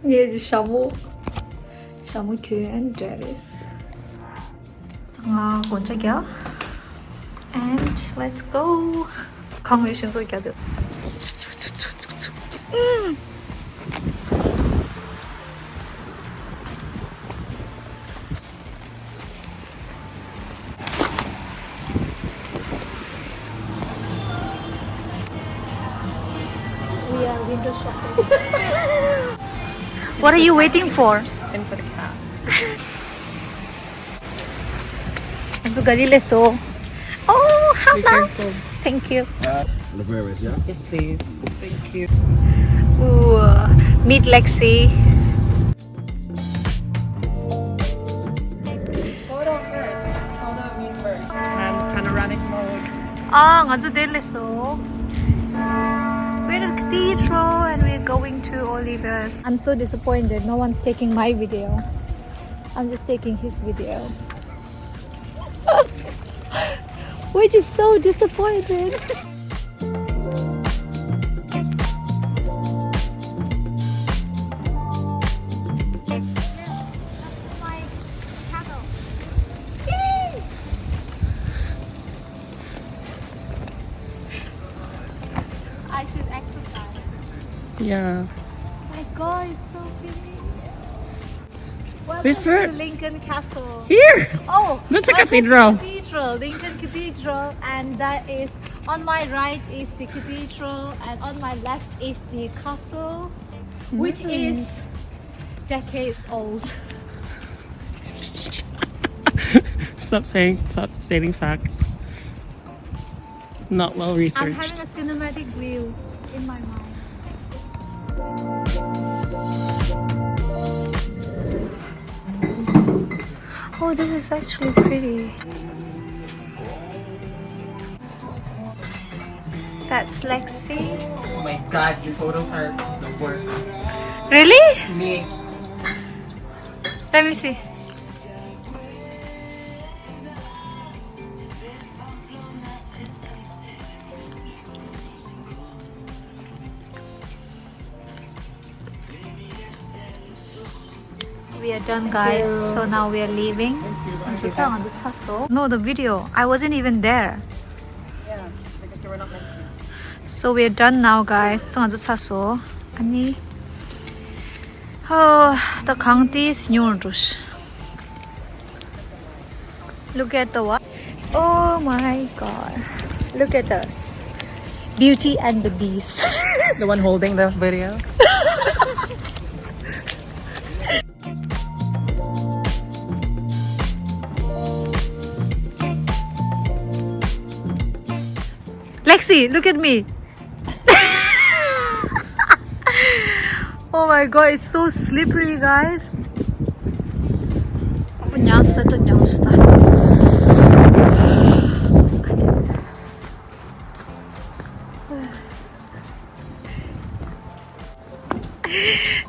Near Shamu Quay and Terrace. 곤짝이야. And let's go. 강의신 소리가 돼. We are window shopping. What are you waiting for? And for the cat. And so Garileso. Oh, how Be nice! careful. Thank you. Laverius, yeah? Yes, please. Thank you. Ooh, meet Lexi. Photo first. Photo me first. And panoramic mode. Ah, nga Garileso. We're at the cathedral and we're going to Oliver's. I'm so disappointed. No one's taking my video. I'm just taking his video. We're just so disappointed. I should exercise. Yeah. My God, it's so pretty. Welcome Where's where? to Lincoln Castle. Here! Oh, That's a welcome to cathedral. Cathedral, Lincoln Cathedral, and that is on my right is the cathedral, and on my left is the castle, which is decades old. Stop stating facts. Not well I'm researched. having a cinematic view in my mind. Oh, this is actually pretty. That's Lexi. Oh my god, your photos are the worst. Really? Me. Let me see. We are done, guys. So now we are leaving. No, the video. I wasn't even there. Yeah, because you were not meant to. So we are done now, guys. 찼어. 아니. Oh, the county is Nyurdush. Look at the what? Oh my God. Look at us. Beauty and the Beast. The one holding the video? Lexi, look at me. Oh my God, it's so slippery, guys.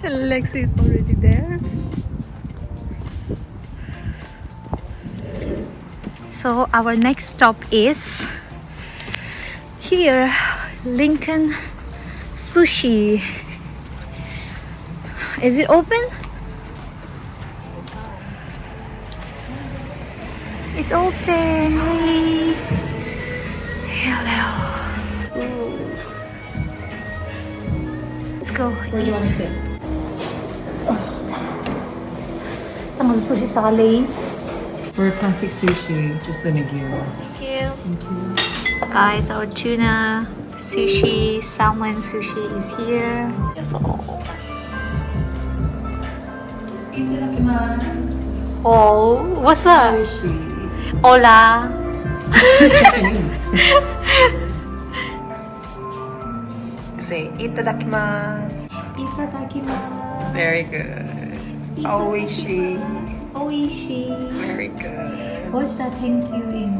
Lexi is already there. So our next stop is here, Lincoln Sushi. Is it open? It's open. Hey. Hello. Ooh. Let's go. Where do you want to sit? Tama sa sushi sa lane. For classic sushi, just the nigiri. Thank you. Thank you. Guys, our tuna sushi, salmon sushi is here. Oh, what's that? Sushi. Hola. Say, itadakimasu. Itadakimasu. Very good. Oishi. Oishi. Very good. What's that thank you in?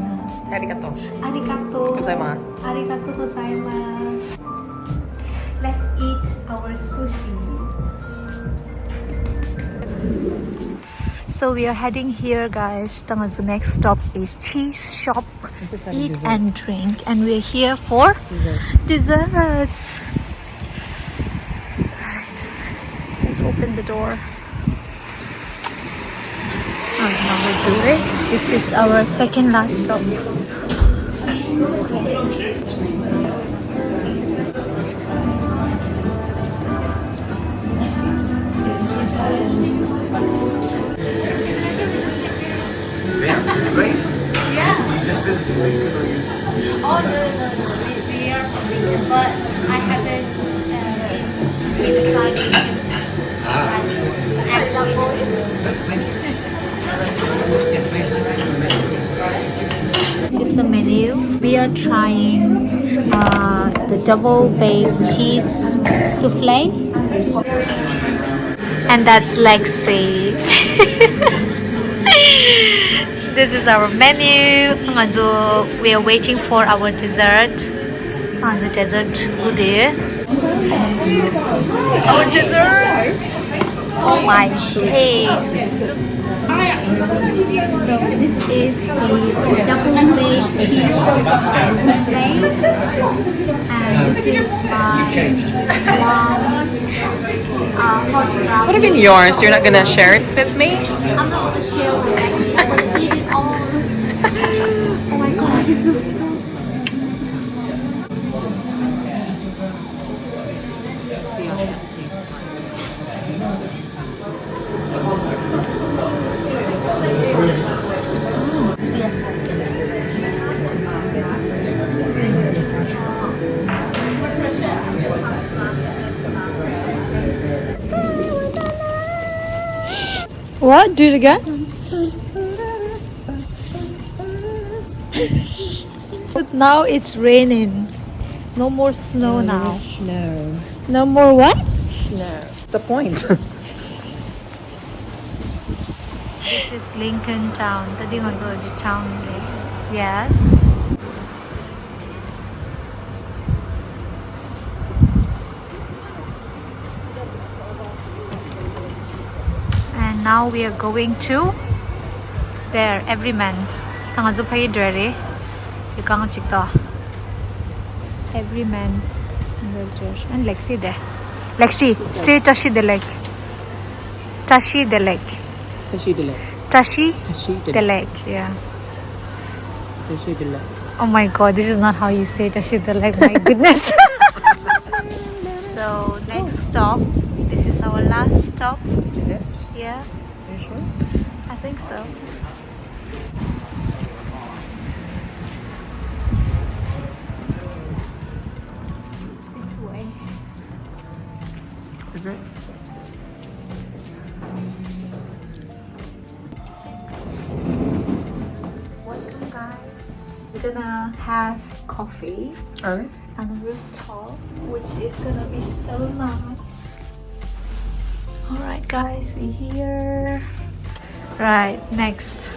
Arigato. Arigato. Gozaimasu. Arigato gozaimasu. Let's eat our sushi. So we are heading here, guys. The next stop is cheese shop, eat and drink, and we're here for desserts. Right, let's open the door. This is our second last stop. Oh no, we are from Lincoln, but I haven't been deciding. This is the menu. We are trying the double baked cheese souffle, and that's Lexi. This is our menu. We are waiting for our dessert. Dessert good. Our dessert. Oh my days. So this is the double baked cheese souffle, and this is my hot brownie. What about yours? You're not gonna share it with me? I'm not gonna share with Lexi. I'm gonna eat it all. Oh my god, this looks so. See how it tastes What? Do it again? But now it's raining. No more snow now. No. No more what? No. The point. This is Lincoln town. Tadi nga town. Yes. And now we are going to there, Everyman. Tanga jo pay dere. Ikang chikta. Everyman. And Lexi there. Lexi, say Tashi the leg. Tashi the leg. Sushi delay. Tashi Sushi the leg. Yeah. Sushi delay. Oh my god, this is not how you say Tashi the leg. My goodness. So next stop. This is our last stop. Yeah. Are you sure? I think so. This way. Is it? Welcome, guys. We're gonna have coffee Alright. on the rooftop, which is gonna be so nice. Alright, guys, we're here. Right, next.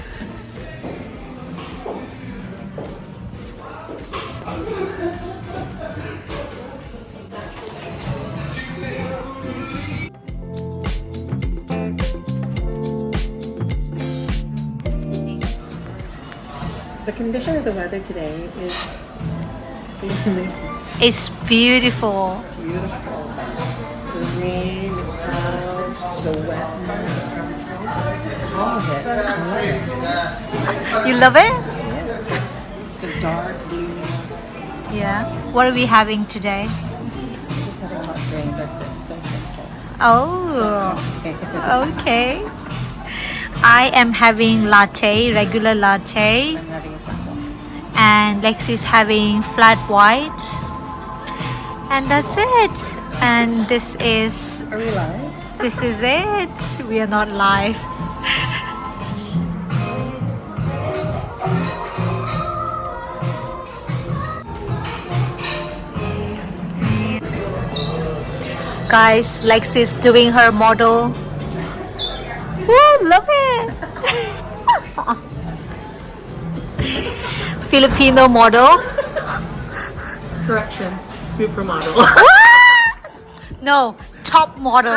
The condition of the weather today is It's beautiful. beautiful. The rain, the clouds, the wetness, all of it. I love it. You love it? The dark blue. Yeah. What are we having today? Just having hot drink. That's it. So simple. Oh, okay. I am having latte, regular latte, I'm having a flat one. and Lexi's having flat white. And that's it. And this is Are we live? This is it. We are not live. Guys, Lexi's doing her model. Woo, love it. Filipino model. Correction. Supermodel. No, top model.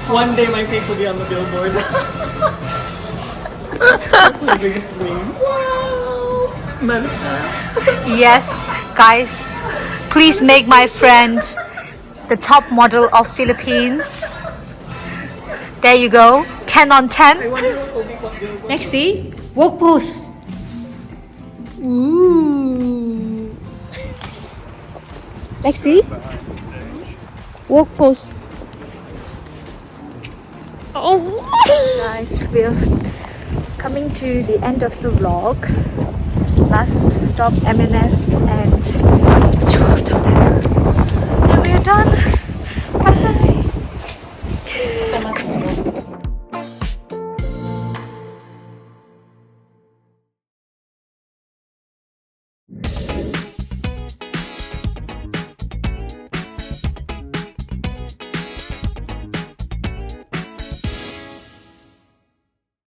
One day my face will be on the billboard. That's my biggest dream. Wow! Manifest. Yes, guys, Please make my friend the top model of Philippines. There you go. 10 on 10. Lexi, walk pose. Ooh. Lexi, walk pose. Oh, guys, we're coming to the end of the vlog. Last stop M&S and we're done. Bye.